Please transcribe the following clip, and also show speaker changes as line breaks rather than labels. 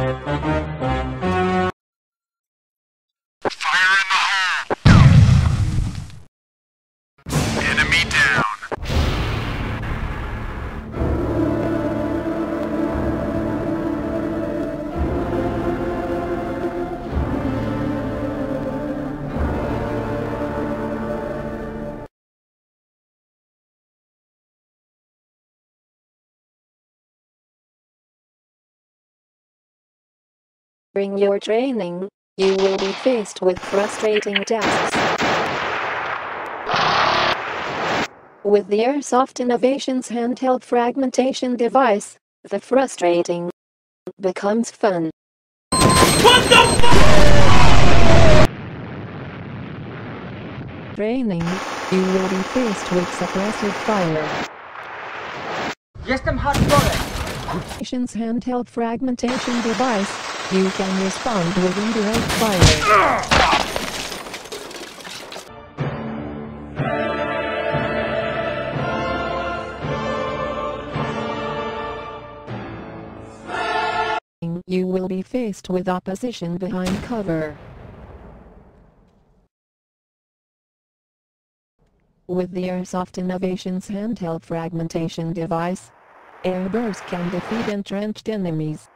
Fire in the hole! Enemy down!
During your training, you will be faced with frustrating tasks. With the Airsoft Innovations handheld fragmentation device, the frustrating becomes fun.
What the f-
Training, you will be faced with suppressive fire.
Jestem hardcore.
Innovations handheld fragmentation device, you can respond with indirect fire. You will be faced with opposition behind cover. With the Airsoft Innovations handheld fragmentation device, Airburst can defeat entrenched enemies.